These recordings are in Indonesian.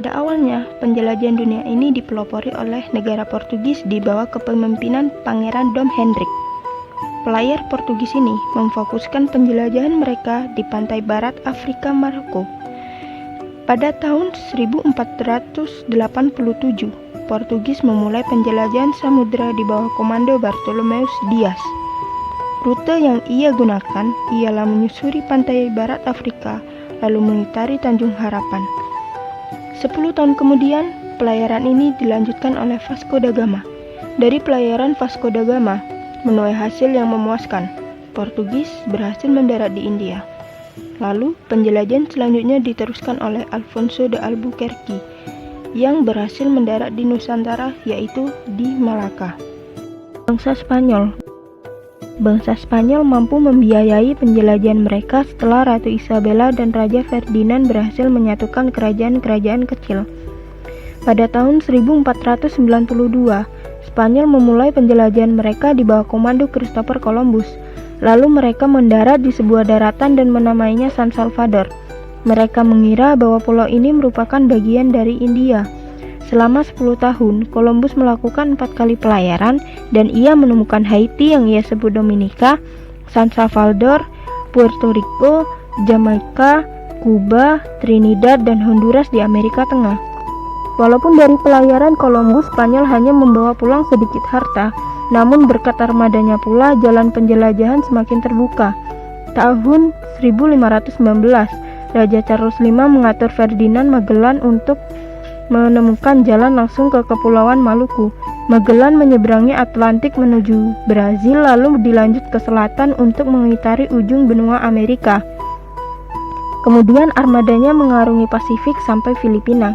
Pada awalnya, penjelajahan dunia ini dipelopori oleh negara Portugis di bawah kepemimpinan Pangeran Dom Hendrik. Pelayar Portugis ini memfokuskan penjelajahan mereka di pantai barat Afrika Maroko. Pada tahun 1487, Portugis memulai penjelajahan samudera di bawah komando Bartolomeus Dias. Rute yang ia gunakan ialah menyusuri pantai barat Afrika, lalu mengitari Tanjung Harapan. 10 tahun kemudian, pelayaran ini dilanjutkan oleh Vasco da Gama. Dari pelayaran Vasco da Gama, menuai hasil yang memuaskan. Portugis berhasil mendarat di India. Lalu, penjelajahan selanjutnya diteruskan oleh Alfonso de Albuquerque yang berhasil mendarat di Nusantara, yaitu di Malaka. Bangsa Spanyol mampu membiayai penjelajahan mereka setelah Ratu Isabella dan Raja Ferdinand berhasil menyatukan kerajaan-kerajaan kecil. Pada tahun 1492, Spanyol memulai penjelajahan mereka di bawah komando Christopher Columbus. Lalu mereka mendarat di sebuah daratan dan menamainya San Salvador. Mereka mengira bahwa pulau ini merupakan bagian dari India. Selama 10 tahun, Columbus melakukan 4 kali pelayaran dan ia menemukan Haiti yang ia sebut Dominika, San Salvador, Puerto Rico, Jamaika, Kuba, Trinidad, dan Honduras di Amerika Tengah. Walaupun dari pelayaran Columbus, Spanyol hanya membawa pulang sedikit harta, namun berkat armadanya pula jalan penjelajahan semakin terbuka. Tahun 1519, Raja Charles V mengatur Ferdinand Magellan untuk menemukan jalan langsung ke Kepulauan Maluku. Magellan menyeberangi Atlantik menuju Brazil lalu dilanjut ke selatan untuk mengitari ujung benua Amerika. Kemudian armadanya mengarungi Pasifik sampai Filipina.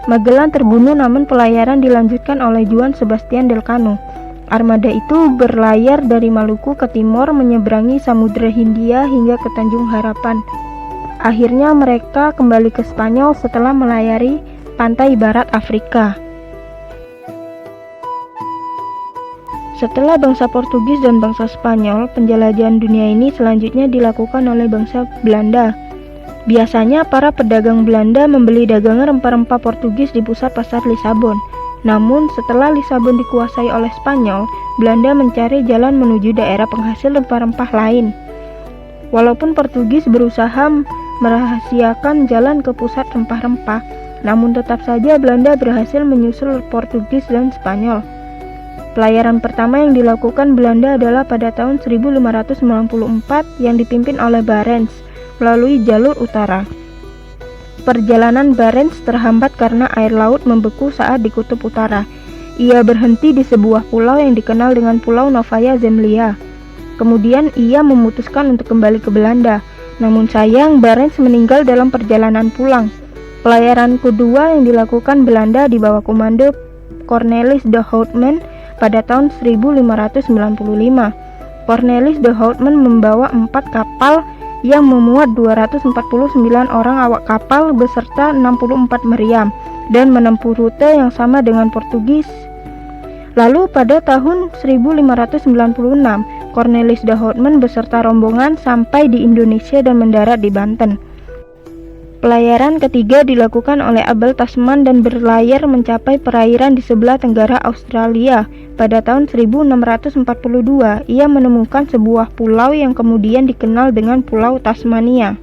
Magellan terbunuh namun pelayaran dilanjutkan oleh Juan Sebastian Elcano. Armada itu berlayar dari Maluku ke timur menyeberangi Samudra Hindia hingga ke Tanjung Harapan. Akhirnya mereka kembali ke Spanyol setelah melayari pantai barat Afrika. Setelah bangsa Portugis dan bangsa Spanyol, penjelajahan dunia ini selanjutnya dilakukan oleh bangsa Belanda. Biasanya para pedagang Belanda membeli dagangan rempah-rempah Portugis di pusat pasar Lisabon. Namun setelah Lisabon dikuasai oleh Spanyol, Belanda mencari jalan menuju daerah penghasil rempah-rempah lain. Walaupun Portugis berusaha merahasiakan jalan ke pusat rempah-rempah, namun tetap saja Belanda berhasil menyusul Portugis dan Spanyol. Pelayaran pertama yang dilakukan Belanda adalah pada tahun 1594 yang dipimpin oleh Barents melalui jalur utara. Perjalanan Barents terhambat karena air laut membeku saat di kutub utara. Ia berhenti di sebuah pulau yang dikenal dengan Pulau Novaya Zemlya. Kemudian ia memutuskan untuk kembali ke Belanda. Namun sayang, Barents meninggal dalam perjalanan pulang. Pelayaran kedua yang dilakukan Belanda di bawah komando Cornelis de Houtman pada tahun 1595. Cornelis de Houtman membawa 4 kapal yang memuat 249 orang awak kapal beserta 64 meriam dan menempuh rute yang sama dengan Portugis. Lalu pada tahun 1596, Cornelis de Houtman beserta rombongan sampai di Indonesia dan mendarat di Banten. Pelayaran ketiga dilakukan oleh Abel Tasman dan berlayar mencapai perairan di sebelah tenggara Australia. Pada tahun 1642, ia menemukan sebuah pulau yang kemudian dikenal dengan Pulau Tasmania.